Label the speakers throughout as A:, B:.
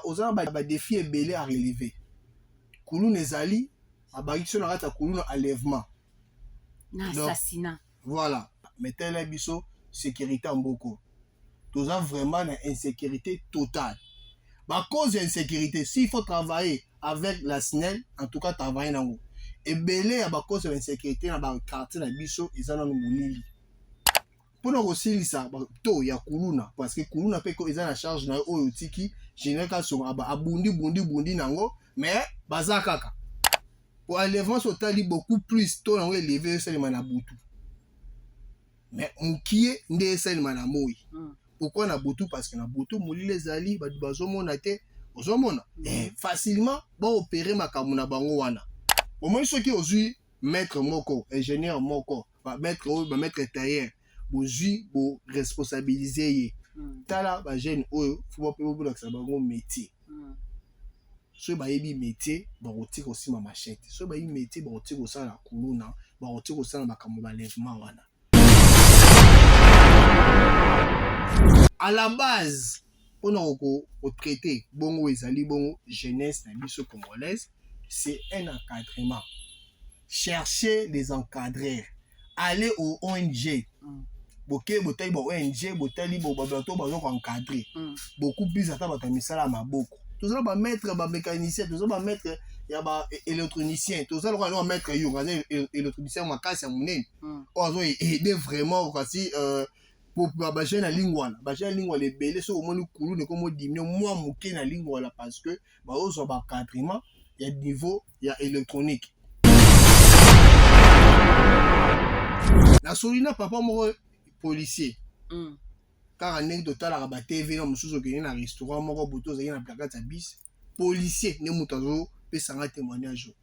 A: Aux a ba défi ebele à relever. Kouloun ezali, abaki na rata kouloun enlèvement.
B: Assassinat.
A: Voilà. Mettez les biso sécurité en beaucoup. Tous a vraiment une insécurité totale. À cause d'insécurité, s'il faut travailler avec la SNEL, en tout cas travailler dans et belé à cause de l'insécurité dans le quartier de biso, ils en ont moulili. Pour nous aussi ça, to ya kuluna parce que kuluna peut qu'ils ont la charge na o tiki général sur abundi nango mais bazakaka. Pour enlèvement sur tali beaucoup plus tôt on élevé seulement na butu. Mais on qui est ndé seulement na moi. Pourquoi na butu? Parce que na butu mouli les ali bazomona te ozomona facilement ba opérer makamuna bango wana. Au moins ceux qui osent maître moko ingénieur moko ba maître tailleur bozui bo responsabiliser tala ba jeune oyo faut pas pour ça bango métier. So ba yebi métier ba otiko aussi ma machette. So ba yebi métier ba otiko ça la kuluna ba otiko ça na makambo ba lèvement wana. À la base, on a traité bongo ezali bongo jeunesse na biso congolaise, c'est un encadrement. Chercher les encadreurs, aller au ONG. Boké botali bo ONG, botali bo bato bazo encadrer. Beaucoup plus ata bato misala maboko. Tous ça ba mettre ba mécanicien, tous ça ba mettre ya ba électronicien, tous ça ba mettre yo, électronicien makasi ya munene. Ozo aider vraiment kasi pour bager na lingwana les belé so omoni kulu ne comme diminuer moi moké na lingwana parce que ba ozo ba encadrement ya niveau ya électronique. La solina papa moko policier. Car anecdote la ba TV na mususu ke na restaurant moko boto za na placard ya bis policier ne mutazo pe sanga témoignage.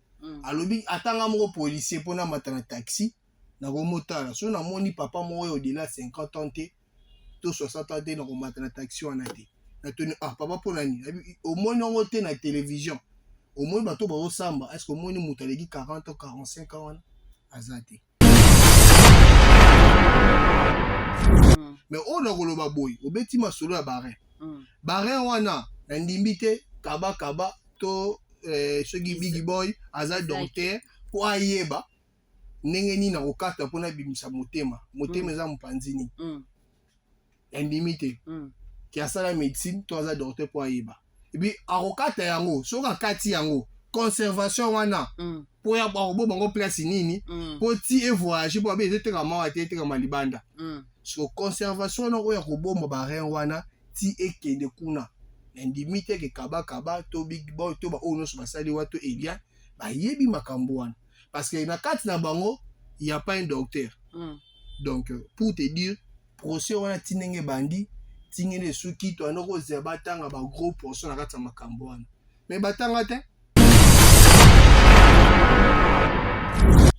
A: Alobi atanga moko policier pona matana taxi na komotala so na moni papa moko au-delà 50 ans to 60 ans na komata na taxi wana te. Na tenu papa pona ni au moni ngo te na télévision. Au moins bato bazo samba est-ce que moni mutaleki 40 ans 45 ans wana azate. Mais on a koloba boy obeti masolo ya barin. Barin wana na ndimbite kaba to soki big boy aza docteur po ayeba ndenge nini na kokata mpona bimisa motema eza mopanzini indimité ki asala médecine to aza docteur po ayeba ebi akokata yango soki akati yango conservation wana po ya barobo bango place nini po ti evoyage po abe ezeteka mawa te eteka malibanda so conservation wana oyo ya kobomba barin wana ti ekende kuna indimité ke kaba to big boy to ba oyo nyonso basali wa to elia bayebi makambo wana. Parce que na kati na bango, il n'y a pas un docteur. Donc, pour te dire, procès wana tinenge bandi, tingene suki to anoko zebatanga ba gros portion na kati na makambo wana. Mais batanga te.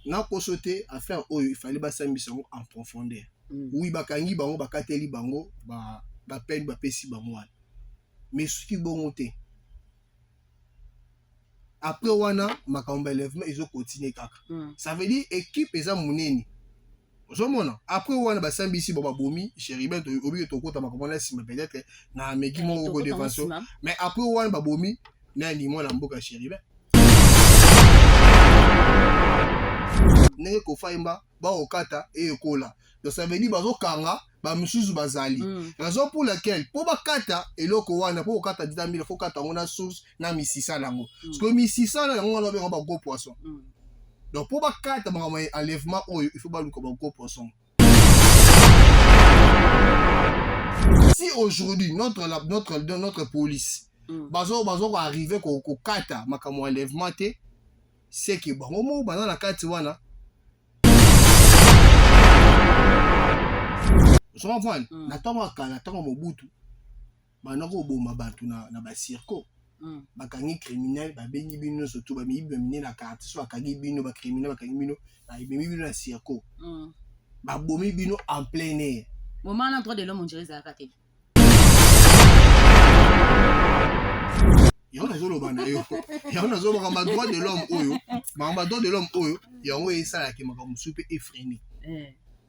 A: Na kosote affaire oyo, il fallait basambisa en profondeur. Oui, bakangi bango bakateli bango ba peine ba pesi bango wana. Mais suki bongo te. Après wana makambo élèvement ils ont continué kaka. Ça veut dire équipe eza muneni. Ozomona après wana basambisi ba bomi Chéribin to obi to kota makambo na sima peut-être na meki mo ko défense. Mais après wana ba bomi na ni mo la mboka Chéribin. Nenge ko faimba ba okata e ekola. Donc ça veut dire bazo kanga ba musuzu bazali. Raison pour laquelle pour bakata eloko wana pour kata 10 000 faut kata ngona source na misisa nango. Parce que misisa nango na ba gros poisson. Donc pour bakata ba enlèvement oyo il faut ba luka ba gros poisson. Si aujourd'hui notre police bazo arriver ko kata makamo enlèvement te c'est que bango mo bana na kati wana je comprends. Natanga kana tanga mobutu banako boma batu na ba circo bakangi criminel babengi bino surtout ba mibi bamine na carte so bakangi bino ba criminel bakangi bino na mibi bino na circo ba bomi bino en plein air
B: moment na droit de l'homme on dirait ça raté
A: yo nazolo bana yo nazolo ba droit de l'homme oyo ba droit de l'homme oyo yango esala ke makambo supe effréné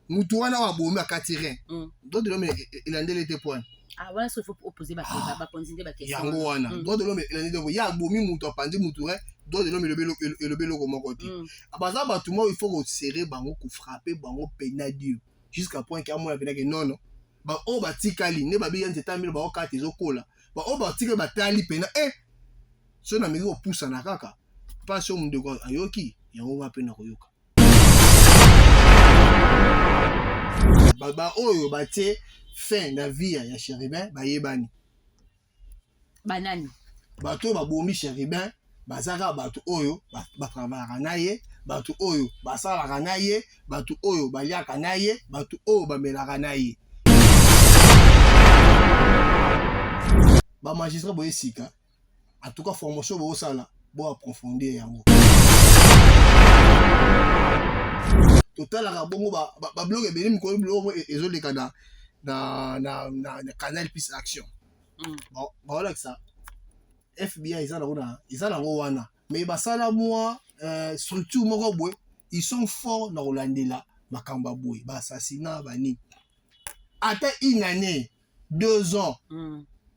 A: mutu wana wa bomi akati rien droit de l'homme il a ndele te point
B: Ah, voilà, il faut opposer ma question.
A: Yango wana. Droit de l'homme, il y a bomi muto apandi muture, droit de l'homme et le belo comme côté. Abaza batuma il faut serrer bango ko frapper bango pena Dieu. Jusqu'à point qu'il y a moi que non. Ba o batikali ne ba bi yente tamile ba o kate zokola. Ba o batikali batali pena so na miri opusa na kaka. Pas so munde ko ayoki, yango wa pena koyoka. Ba oyo batie fin na vie ya Chérubin ba yebani.
B: Banani.
A: Bato ba bomi Chérubin bazaka bato oyo ba travaillera na ye, bato oyo basalaka na ye, bato oyo baliaka na ye, bato oyo bamelaka na ye. Ba magistrat boye sika. En tout cas formation bo sala bo approfondir yango. Total la bongo ba blog e benim ko blog ezoleka na Canal Plus Action. Bon, voilà que ça. FBI ils ont wana. Mais basala moi structure moko boy, ils sont forts na Rolandela makamba boy, ba assassinat bani. Attends une année, 2 ans.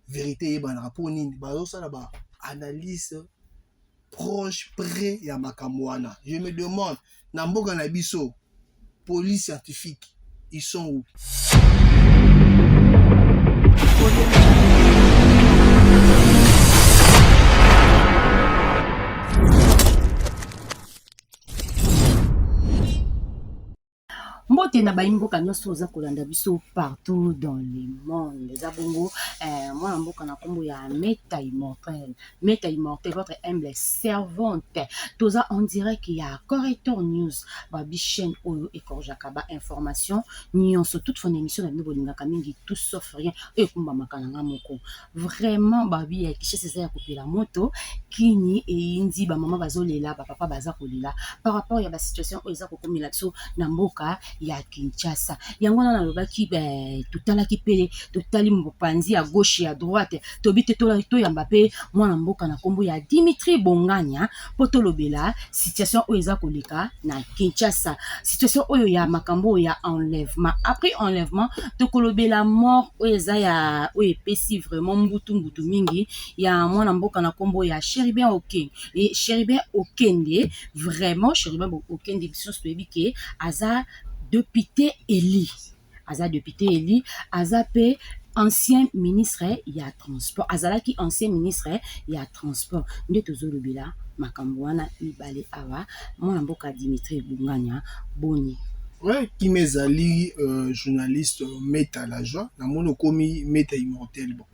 A: Vérité ba na pour nini ba sala ba analyse proche près ya makambo wana. Je me demande na mboka na biso police scientifique, ils sont où?
B: Mbote na baimboka nyonso oza kolanda biso partout dans le monde. Eza bongo mwana mboka na kombo ya Meta Immortel. Meta Immortel, votre humble servante. Toza en direct ya Corrector News. Babi chaîne oyo ekorjaka ba information nyonso toute fon émission na bino bolingaka mingi tout sauf rien et kumba makananga moko. Vraiment babi ya kiche seza ya kopela moto kini e indi ba mama bazolela ba papa baza kolela par rapport ya ba situation oyo eza kokomela biso na mboka ya Kinshasa. Yango na lobaki totalaki pele totali mopanzi à gauche et à droite tobite to yamba pe mwana mboka na kombo ya Dimitri Bonganya poto lobela situation oyo eza koleka na Kinshasa, situation oyo ya makambo ya enlèvement. Après enlèvement to kolobela mort oyo eza ya oyo epesi vraiment mbutu mingi ya mwana mboka na kombo ya Chérubin Okenge. Et Chérubin Okenge vraiment Chérubin Okenge biso toyebi ke aza député Eli. Aza député Eli, aza pe ancien ministre ya transport. Azalaki ancien ministre ya transport. Nde tozolobela makambo wana ibale awa mwana mboka Dimitri Bonganya boni.
A: Ouais, qui mezali journaliste Meta la joie, na mono komi Meta Immortel bon.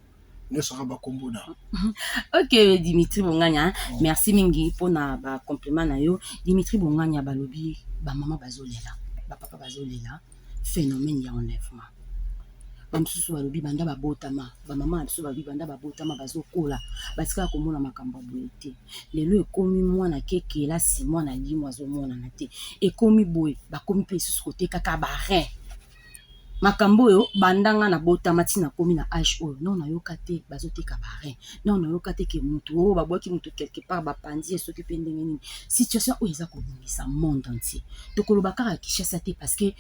A: Ne sera pas combo na.
B: OK Dimitri Bonganya, merci mingi pona ba compliment na yo. Dimitri Bonganya balobi ba mama bazolela. Papa bazolela phénomène ya enlèvement. Bamsusu balobi banda babotama, ba mama biso balobi banda babotama bazokola, batika komona makambo boye te. Lelo ekomi mwana kekela si mwana limo azomona na te. Ekomi boye bakomi pe susu kote kaka barin. Makambo yo bandanga na botama tina komi na âge oyo non na yoka te bazoteka barin. Non na yoka te ke mutu o babwaki mutu quelque part bapandi soki pe ndenge nini. Situation oyo eza kolingisa monde entier. Tokoloba kaka Kinshasa te parce que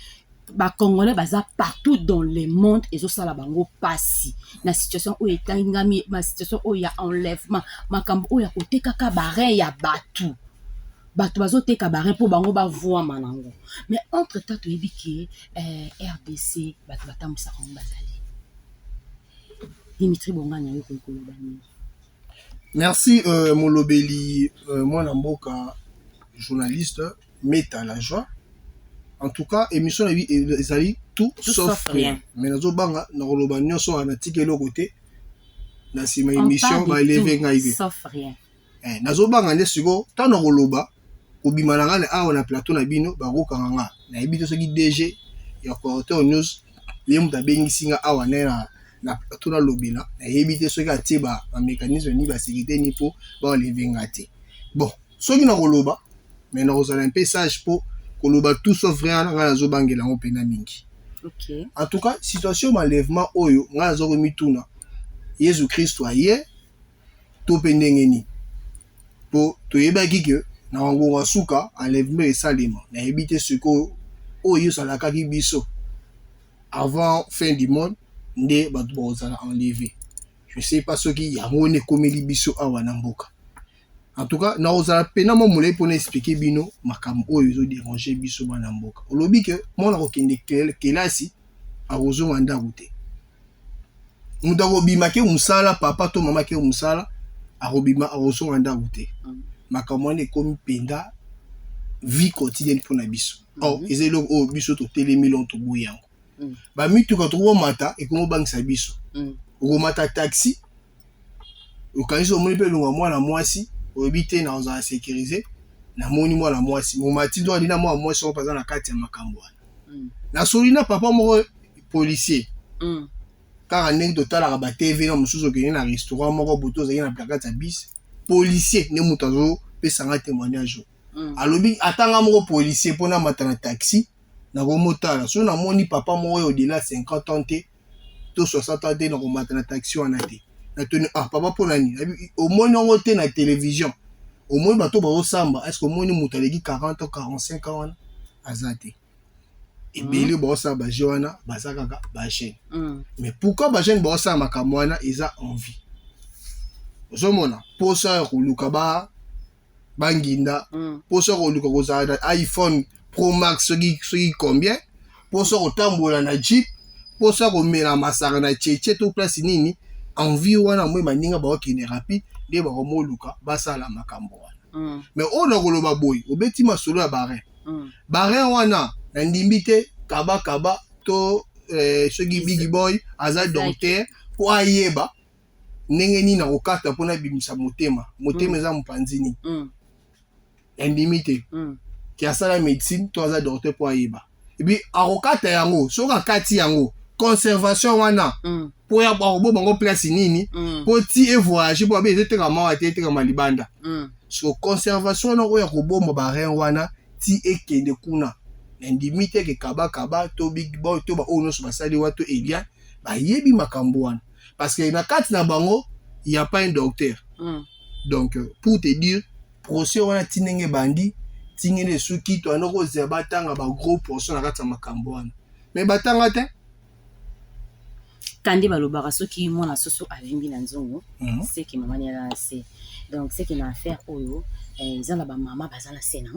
B: ba Congolais baza partout dans le monde ezosala bango pasi na situation oyo etangami ma situation oyo ya enlèvement makambo oyo ya koteka ka barin ya batu bazoteka barin po bango bavwama nango. Mais entre temps toyebi ke RDC bato batambwisaka ngo bazali. Dimitri Bonganya yo koloba nini?
A: Merci molobeli mwana mboka journaliste Meta la joie. En tout cas émission na vie ezali tout sauf rien. Mais nazo banga na koloba nyonso na tikelo côté na sima émission ba lever ngai be.
B: Sauf rien.
A: Nazo banga nde siko ta na koloba obima na ngale awa na plateau na bino ba ko kanga na ebito soki DG ya Corrector News yemu ta bengisi nga awa na plateau na lobila na ebite soki atie ba mécanisme ni ba sécurité ni po ba lever ngate. Bon soki na koloba mais na kozala un peu sage po koloba tout sauf rien nga nazo bangela ngo pena mingi.
B: OK.
A: En tout cas situation enlèvement oyo nga nazo mituna Yesu Christ aye to pendengeni po toyebaki ke na wango suka enlèvement esalema na ebite siko oyo salaka ki biso avant fin du monde nde bato bazala enlevé. Je sais pas ce qui yango ne komeli biso awa na mboka. En tout cas, na ozala pena mo mulai pour expliquer bino makambo oyo ezo déranger biso bana mboka. Olobi ke mona kokende kelasi arozo manda route. Muta kobima ke musala papa to mama ke musala arobima arozo manda route. Makambo ne komi penda vie quotidienne pour na biso. Oh, ezelo o biso to telemi lon to boyango. Ba mitu ka to mata e komo bangisa biso. O mata taxi. O kanisi o moni pe lunga mwana mwasi, o ebite na oza sécuriser. Na moni mwana mwasi, mo mati do alina mwana mwasi on paza na kati ya makambo wana. Na solina papa moko policier. Car ndenge totalaka ba TV na mususu ke na restaurant moko boto za na placard ya bis. Policier ne mutazo pe sanga témoignage. Alobi atanga moko policier pona matana taxi na komotala. So na moni papa moko au-delà 50 ans te to 60 ans te na komatana taxi wana te. Na tenu papa pona ni. Au moni ngo te na télévision. Au moni bato ba osamba. Est-ce que au moni mutaleki 40 ou 45 ans wana azate. Et belé ba osamba jewana bazaka ba chaîne. Mais pourquoi ba chaîne ba osamba makamwana eza envie. Ozomona posa kuluka ba banginda posa koluka kozala iPhone Pro Max soki combien posa kotambola na Jeep posa komela masaka na cheche to place nini envie wana mwe maninga ba okene rapide de ba komoluka basala makambo wana. Mais ona koloba boy obeti masolo ya barin barin wana na ndimbi te kaba to soki big boy aza docteur po ayeba ndenge nini na kokata mpona bimisa motema eza mopanzini endimi te ki asala médecine to aza docteur po ayeba ebi akokata yango soki akati yango conservation wana po ya bakobo bango place nini po ti evoyage po abe ezeteka mawa te etekama libanda so conservation wana oyo akoboma barin wana ti ekende kuna endimi te ke kaba to big boy to ba oyo nyonso basali wa to Elian bayebi makambo wana parce que na kati na bango il y a pas un docteur. Donc pour te dire procès wana tinenge bandi tingene suki to anoko zebatanga ba gros portion na kati ya makambo wana. Mais batanga te
B: kandi balobaka soki mwana soso avimbi na nzongo c'est que maman ya là c'est donc c'est qu'il a affaire oyo nzala ba mama bazana sena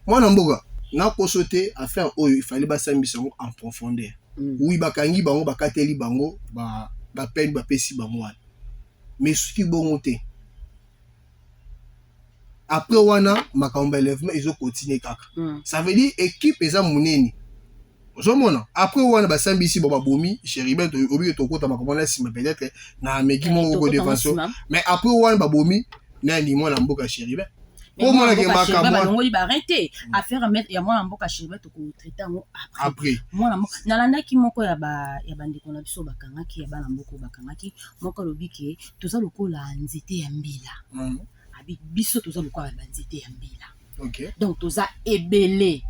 A: mwana mboka na kosote affaire oyo il fallait basambisa en profondeur. Oui bakangi bango bakateli bango ba peine ba pesi bango wana. Mais ce qui bon te après wana makambo élèvement ils ont continué kaka. Ça veut dire équipe eza muneni. Ozomona après wana basambisi ba bomi chéribin to obi to kota makambo na sima peut-être na meki moko défense. Mais après wana ba bomi na ni mwana mboka chéribin.
B: Pour moi ke makambo balongoli ba arrêter affaire mettre ya mwana mboka chéribin to ko traiter ngo après. Mwana na landaki moko ya bandeko na biso bakangaki ya bana mboka bakangaki moko lobi ke toza lokola nzete ya mbila. Abi biso toza lokola ba nzete ya mbila.
A: OK.
B: Donc toza ebele.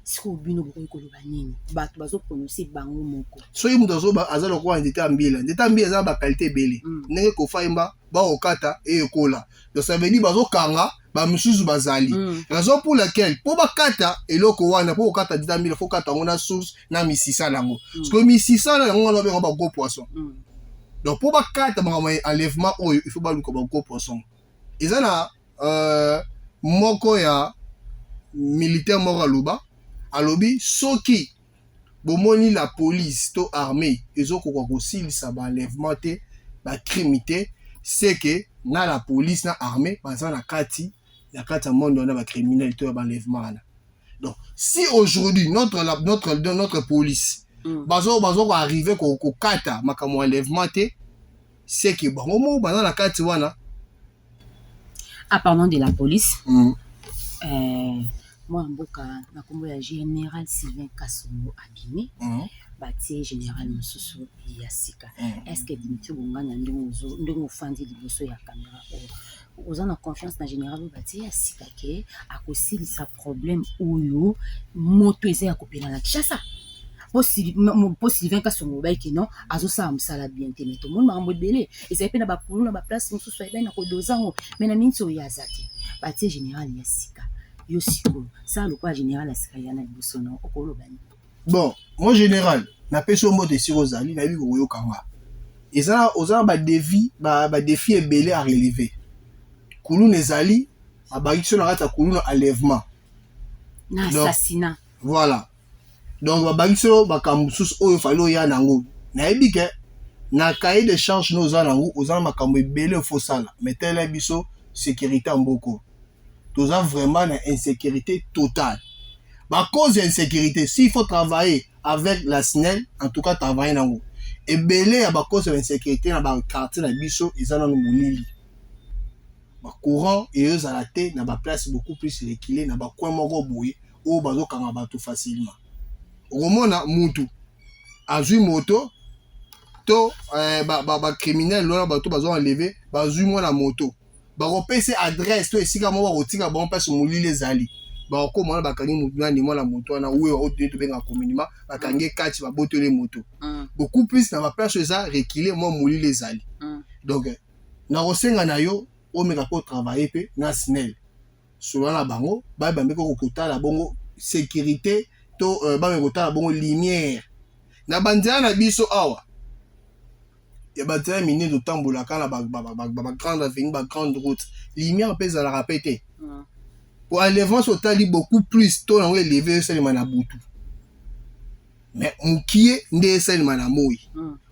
B: Siko bino boko koloba nini bato bazo prononcer bango moko.
A: So yimu tozo ba azalo kwa nzete ya mbila. Nzete ya mbila eza ba qualité ebele. Ndenge ko faimba ba okata e ekola. Donc ça veut dire bazo kanga ba misusu bazali. Raison pour laquelle pour bakata eloko wana pour okata nzete ya mbila faut kata ngona source na misisa nango. Parce que misisa na ngona ba ba gros poisson. Donc pour bakata ba enlèvement oyo il faut ba luka ba gros poisson. Eza na moko ya militaire moko aloba alobi soki bomoni la police to armée ezokoko kosilisa ba enlèvement te ba crime te c'est que na la police na armée baza na kati ya monde na ba criminel to ba enlèvement. Donc si aujourd'hui notre police bazo ko arriver ko kata makambo enlèvement te c'est que bango mo baza na kati wana.
B: Ah, parlant de la police moi mboka na kombo ya général Sylvain Kasongo abimi batie général Mosusu ya sika. Est-ce que Dimitri Bonganya ndongo fandi liboso ya caméra oza na confiance na général batie ya sika ke akosilisa problème oyo moto eza ya kopela na Kinshasa po Sylvain Kasongo baiki non azosala mosala bien te mais to monde makambo ebele ezali pe na bakulu na baplace mosusu ebai na kodozango mais na minti oyo aza te batie général ya sika. Yo siko ça le quoi général asika yana liboso na okoloba ni.
A: Bon, moi général na peso mbote esika ozali nayebi koyoka nga oza na défi ebele à relever kuluna ezali abaki so na kati ya kuluna enlèvement
B: na assassinat
A: voilà donc babaki so makambo mosusu oyo fali oya nango nayebi ke na cahier de charge no oza nango oza na makambo ebele ofosala mais tele biso sécurité mboko toza vraiment na insécurité totale cause ya insécurité s'il faut travailler avec la SNEL en tout cas travailler nango ebele ya cause ya insécurité na quartier na biso eza nano molili courant ezala te na place beaucoup plus reculé na coin moko boye oyo bazokanga bato facilement okomona mutu azwi moto to criminel lona bato bazo enlever bazwi mwana moto bakopesa adresse to esika moko bakotika bango mpasi molili ezali bakomona bakangi mutu nani mwana moto wana oyo oyo tobenga communément bakangi kati babotole moto beaucoup plus na place eza reculé mwa molili ezali donc na kosenga na yo omeka po travailler pe na SNEL solo na bango babambe ko kotala bongo sécurité to babambe kotala bongo lumière na banzela na biso awa ya banzela mine to tambola kana ba grande avenue ba grande route lumière pe za la répéter pour enlèvement totali beaucoup plus to na élever seulement na butu mais mukie nde seulement na moi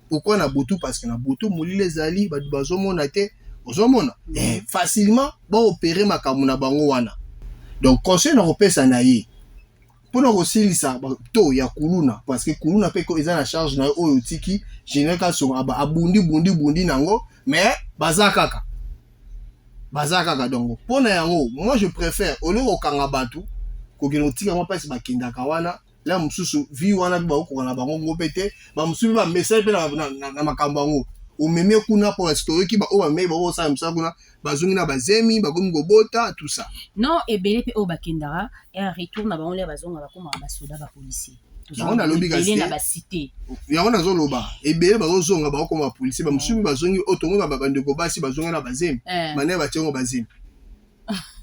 A: pourquoi na butu parce que na butu molile ezali ba bazomona te ozomona facilement ba opérer makambo na bango wana donc conseil na kopesa na ye mpona kosilisa to ya kuluna parce que kuluna pe ko eza na charge na oyo tiki général kaso abundi nango mais baza kaka donc mpona yango moi je préfère au lieu kokanga bato kokende kotika mwa mpasi bakendaka wana la mosusu vi wana mpe bakokoka na bango ngo mpe te bamosusu mpe bamesai mpe na makambo yango omemi kuna po historiki oyo bamei bakosala mosala kuna bazongi na bazemi bakomi kobota tout ça
B: non ebele mpe oyo bakendaka ya retour na bango lia bazonga bakomaka basoda bapolisier
A: yango nalobi kasi
B: na basite
A: yango nazoloba ebele bazozonga bakokoma bapolisier bamosusu mpe bazongi oyo tongo babandeko basi bazongi na bazemi mane batiango bazemi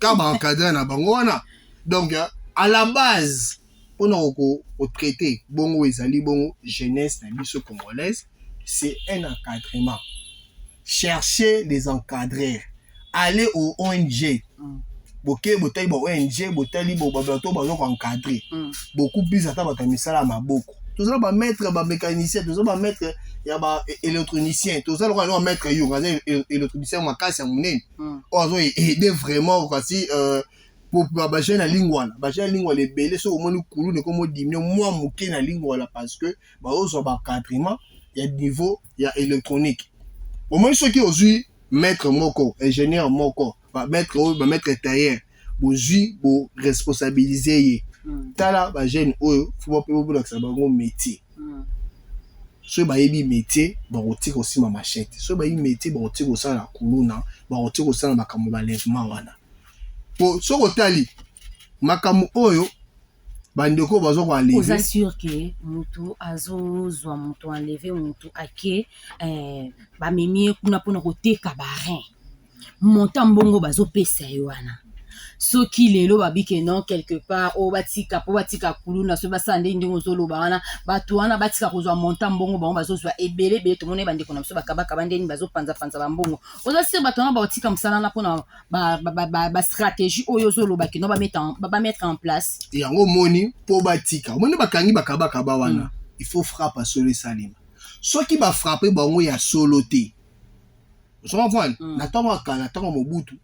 A: ka baencadre na bango wana donc à la base mpona kotraite bongo ezali bongo jeunesse na biso congolaise c'est un encadrement. Cherchez les encadreurs. Allez au ONG. Boké botay bo ONG botali bo babato bazo encadrer. Beaucoup plus ata batamisala maboko. Tous ça ba mettre ba mécanicien, tous ça ba mettre ya ba électronicien, tous ça ba mettre yo ngaze électronicien makasi ya munene. Ozo aider vraiment kasi pour ba jeune na lingwa na. Ba jeune lingwa le belé so omoni kulu ne komo diminuer moi muké na lingwa la parce que ba ozo ba encadrement il y a niveau, il y a électronique. Au moins, ceux qui ont eu maître moko, ingénieur moko, maître tailleur, vous responsabiliser. Tala, ba jeune, faut pas oublier que ça va un métier. Ceux qui ont métier, ba retire aussi ma machette. Ceux qui ont métier, ba retire aussi la kuluna, ba retire aussi la makamu balèvement wana. Pour ce côté-là, makamu oyo, bandeko bazo ko enlever.
B: Vous assure que mutu azozwa mutu enlever mutu ake ba memi kuna pona koteka barin monta mbongo bazo pesa wana soki lelo babike non quelque part o batika po batika kuluna so basande ndingo zoloba wana batu wana batika kozwa monta mbongo bango bazozwa ebele bele to mone bandeko na biso bakabaka bandeni bazo panza ba mbongo ozasir batu wana batika msala na pona ba stratégie oyo zoloba ke no ba mettre en place
A: yango moni po batika moni bakangi bakabaka ba wana il faut frapper sur le salima soki ba frapper bango ya soloté so comprendre na tango mobutu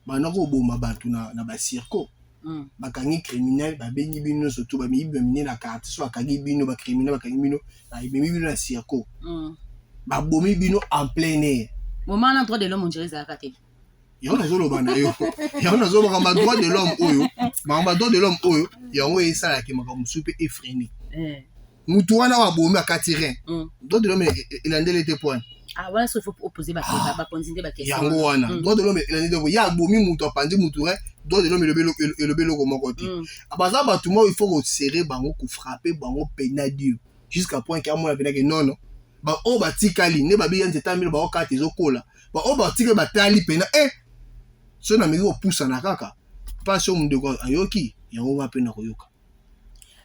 A: banako boma bato na ba circo bakangi criminel babengi bino surtout ba mibi bamine na quartier so bakangi bino ba criminel bakangi bino na ibemi bino na circo ba bomi bino en plein air
B: moment na droit de l'homme on dirait ça raté
A: yango nazoloba na yo yango nazoloba ma droit de l'homme oyo ma droit de l'homme oyo yango esala ke makambo supe effréné mutu wana wa bomi akati rien droit de l'homme elandele te point.
B: Ah voilà, il faut opposer ba konzinde ba question.
A: Yango wana. Droit de l'homme il dit ya bomi mutu apandi mutu re, droit de l'homme le belo comme côté. Abaza ba tout il faut serrer bango ko frapper bango pena dur jusqu'à point que moi venir que non. Ba o ba tikali ne ba bi yente tamile ba o kati zokola. Ba o ba tikali ba tali pena so na miri o poussa na kaka. Pas so munde ko ayoki yango ba pena koyoka.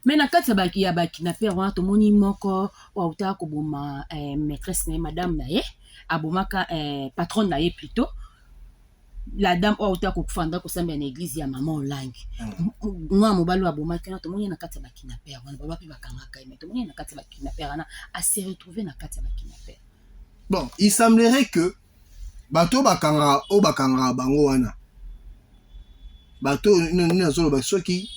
B: Mais na kati ya bakidnapper wana tomoni moko auta koboma maîtresse na ye madame na ye abomaka patronne na ye plutôt la dame auta kokufanda kosambela na église ya mama olangi mwana mobali oyo abomaki wana tomoni ye na kati ya bakidnapper wana baba mpe bakangaka ye mais tomoni ye na kati ya bakidnapper wana ase retrouve na kati ya bakidnapper.
A: Bon, il semblerait que bato bakangaka bango wana bato nini azoloba soki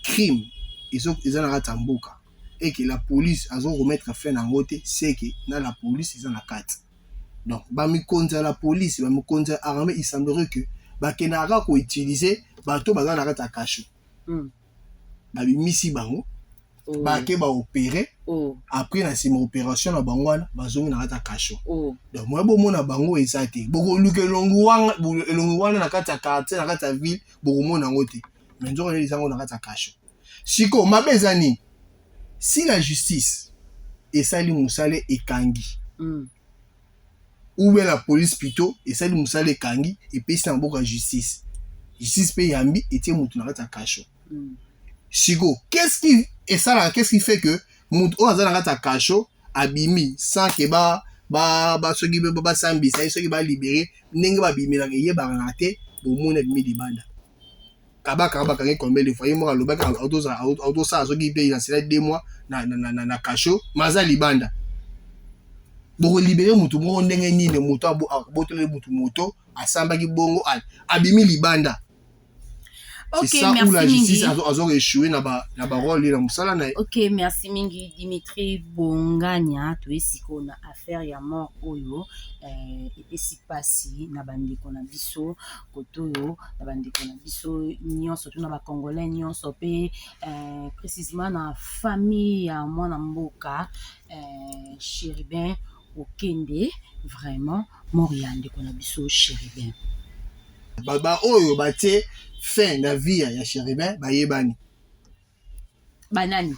A: crime eza na kati ya mboka et que la police azo remettre fin na yango te c'est que na la police eza na kati. Donc bamikonzi ya la police bamikonzi ya armée il semblerait que bakendaka koutilize bato baza na kati ya kasho babimisi bango bake baopere après na nsima opération na bango wana bazongi na kati ya kasho. Donc moi bomona bango eza te bokoluka elongi wana na kati ya quartier na kati ya ville bokomona yango te mais nzoko eza yango na kati ya kasho. Siko mabe eza nini si la justice esali mosala ekangi ou bien la police plutôt esali mosala ekangi epesi na mboka justice mpe yambi etie motu na kati ya kasho. Siko qu'est-ce qui fait que motu oyo aza na kati ya kasho abimi sans que soki basambisa ye soki balibere ndenge babimelaka eyebaka na te bomoni abimi libanda kabaka bakangi combien de fois ye moko alobaki autosala soki mpe nasela 2 mois na kasho maza libanda bokolibere motu moko ndenge nini moto abotoleli motu moto asambaki bongo abimi libanda.
B: Ok,
A: c'est ça
B: merci
A: où la justice
B: mingi.
A: a échoué na rôle na musala na.
B: Ok, merci mingi Dimitri Bonganya toyesiko na affaire ya mort oyo epesi pasi na bandeko na biso kotoyo na bandeko na biso nyonso to na bakongolais nyonso pe précisément na famille ya mwana mboka Chérubin Okende vraiment mort ya ndeko na biso Chérubin.
A: Baba oyo batie fin na vie ya Chérubin bayebani
B: banani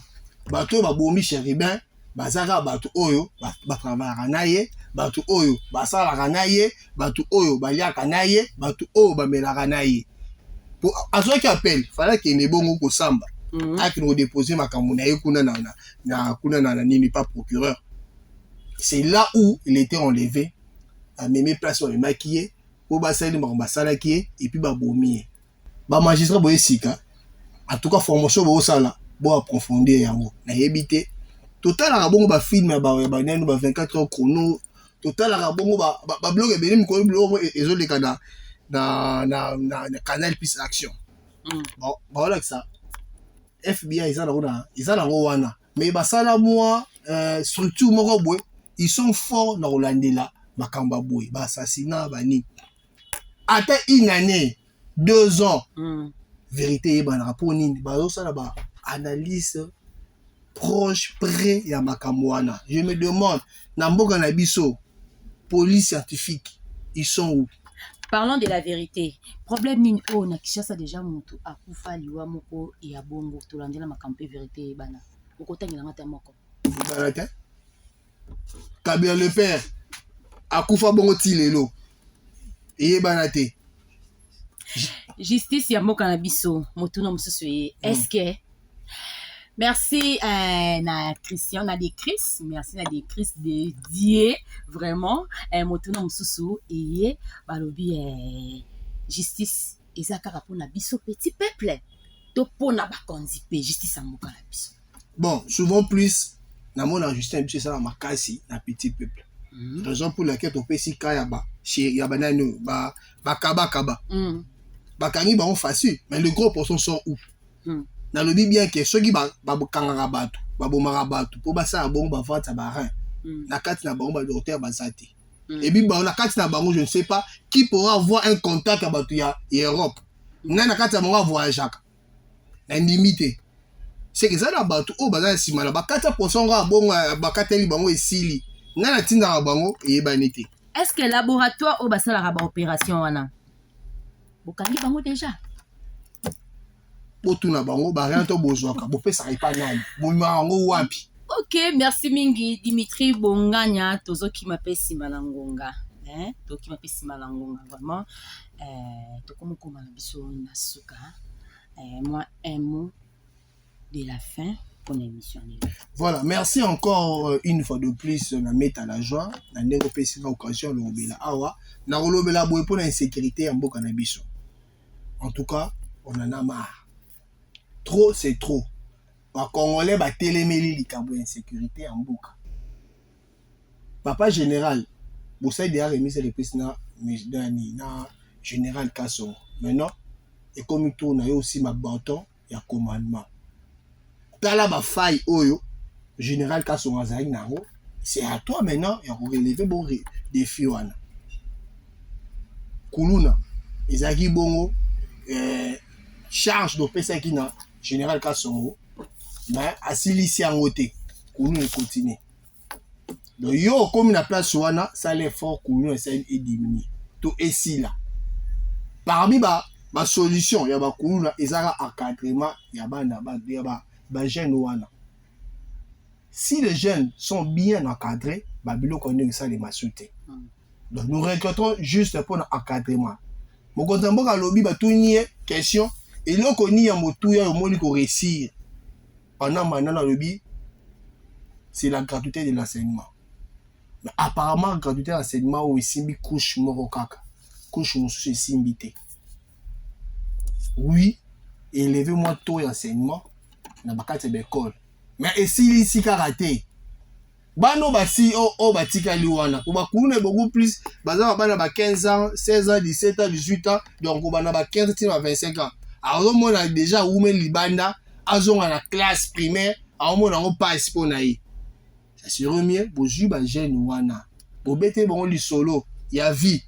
A: bato oyo babomi Chérubin bazaka bato oyo batravalaka na ye bato oyo basalaka na ye bato oyo baliaka na ye bato oyo bamelaka na ye azwaki appel fala kende bongo kosamba akende kodepose makambo na ye kuna na nini pas procureur. C'est là où il était enlevé amemi place bamemaki ye po basali makambo basalaki ye epuis babomi ye bamagistrat boyesika en tout cas formation bosala bo approfondir yango nayebi te totalaka bongo bafilme ya banani ba 24 heures chrono totalaka bongo bablog ebele mikolo biloko ezoleka na Canal Plus Action baolakisa FBI eza nango wana mais basala mwa structure moko boye ils sont forts na kolandela makambo ya boye baassassinat bani ata une année 2 ans vérité yebanaka mpo nini bazosala analyse proche près ya makambo wana. Je me demande na mboka na biso police scientifique ils sont où?
B: Parlons de la vérité. Problème nini o na Kinshasa déjà moto akufa liwa moko ya bongo tolandela makambo vérité bana okotangela ngata moko
A: bana te Kabila le père akufa bongo ti lelo eyebana te
B: justice ya mboka na biso motu na mosusu ye est-ce que merci na Christian na des Chris merci na des Chris de Dieu vraiment motu na mosusu eye balobi justice eza kaka mpona biso petit peuple to mpona bakonzi pe justice ya mboka na biso.
A: Bon souvent plus namona justice ya biso esala makasi na petit peuple raison pour laquelle topesi ka ya banani bakabakaba bakangi bango facile mais le gros portion sont où? Nalobi bien que soki bakangaka bato babomaka bato mpo basala bongo bavante barin na kati na bango badocteur baza te ebi bango na kati na bango je ne sais pas qui pourra avoir un contact ya bato ya Europe ngai na kati ya bango avoyageaka na ndimi te seke eza na bato oyo baza na nsima na bakati ya portion ngo bongo bakateli bango esili ngai natindaka bango eyebani te.
B: Est-ce que laboratoire oyo basalaka baopération wana bokangi bango déjà
A: botuna bango barien to bozwaka bopesaka epa nani bomimaka yango wapi?
B: Ok, merci mingi Dimitri Bonganya tozokima pe nsima na ngonga tokima pe nsima na ngonga vraiment tokomokoma na biso na suka moi un mot de la fin pour l'émission.
A: Voilà, merci encore une fois de plus na mettre à la joie. Na ndenge pesi na occasion lobela awa na lobela boye pour l'insécurité en mboka na biso. En tout cas, on en a marre. Trop c'est trop. Ba Congolais ba telemeli likambo insécurité en mboka. Papa général, vous savez déjà remis le pesi na général Kasongo. Maintenant, et comme il tourne aussi ma bâton, il y a commandement. Tala ba faille oyo général Kasongo azali nango, c'est à toi maintenant ya ko relever bon défi wana. Kuluna ezaki bongo charge de pesa ki na général Kasongo, mais asilisi yango te. Kuluna continue. Donc yo comme na place wana, ça l'effort Kuluna essaie de diminuer. To esila. Parmi ba solution ya ba Kuluna ezaka encadrement ya bana ba jeunes wana. Si les jeunes sont bien encadrés, Babylone connaît ça les masouté. Donc nous regrettons juste pour l'encadrement. Mon contemporain à lobby ba tout nier question et là qu'on y a motu ya moni ko réussir. Pendant maintenant dans lobby c'est la gratuité de l'enseignement. Mais apparemment gratuité de l'enseignement ou simbi couche moko kaka. Couche mususu simbité. Oui, élevez-moi taux d'enseignement na bakati d'école. Mais esili si karaté. Bano basi batika liwana. Pour bakuna beaucoup plus, bazaba bana ba 15 ans, 16 ans, 17 ans, 18 ans, donc bana ba 15 à 25 ans. Alors on a déjà oumen libanda, azonga na classe primaire, on a pas pour naï. Ça serait mieux pour ju ba jeune wana. Pour bete bon li solo, ya vie.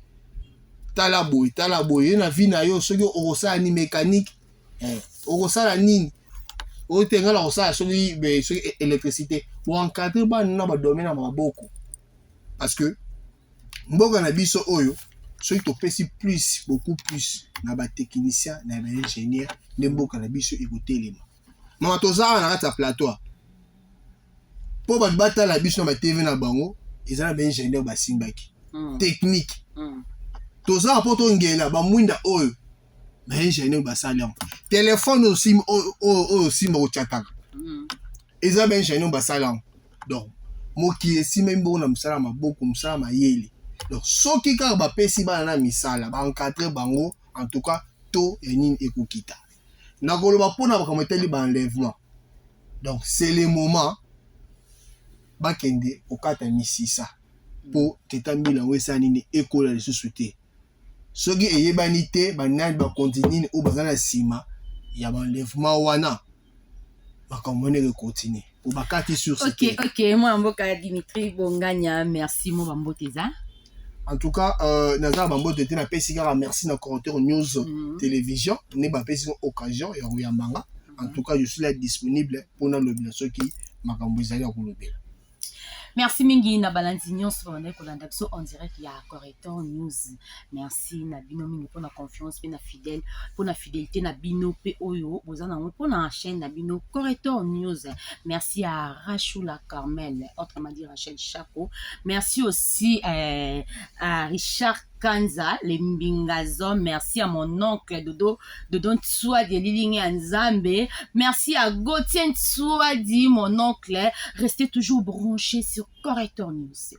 A: Tala boy, na vie na yo soki okosa ni mécanique, okosa nini. Au tenga la osa sur l'électricité pour encadrer ba na ba domaine na maboko parce que mboka na biso oyo ceux qui pesi plus beaucoup plus na ba technicien na ba ingénieur de mboka na biso ekotelema mama tozala na kata plateau po ba bata la biso na ba TV na bango ezala ba ingénieur ba simbaki technique tozala po to ngela ba mwinda oyo ba ingénieur ba salam téléphone aussi aussi mo chataka eza ben ingénieur ba salam donc mo ki esi même bon na msala maboko msala mayele donc soki ka ba pesi ba na misala ba encadrer bango en tout cas to enine ekokita na koloba pona ba kometeli ba enlèvement donc c'est le moment ba kende okata misisa po tetambi na wesa nini école de société soki eyebani te banani ba continue ou bazana sima ya ba enlèvement wana bakamone continue ou bakati sur ce
B: OK moi mboka Dimitri Bonganya merci mo bamboteza
A: en tout cas naza bambote te na pesi kaka merci na commentaire news télévision ne ba pesi occasion ya oyambanga en tout cas je suis là disponible pour na lobby soki makambo ezali ya kolobela.
B: Merci mingi na balandi nyonso on est kolanda biso en direct ya Corrector News. Merci na bino mingi pour la confiance pe na fidèle pour la fidélité na bino pe oyo bozana pour la chaîne na bino Corrector News. Merci à Rachoula Carmel, autrement dit Rachel Chaco. Merci aussi à Richard Kanza, les Mbingazo. Merci à mon oncle Dodo Tsouadi, Lilingi Nzambe. Merci à Gauthier Tsouadi, mon oncle. Restez toujours branchés sur Corrector News.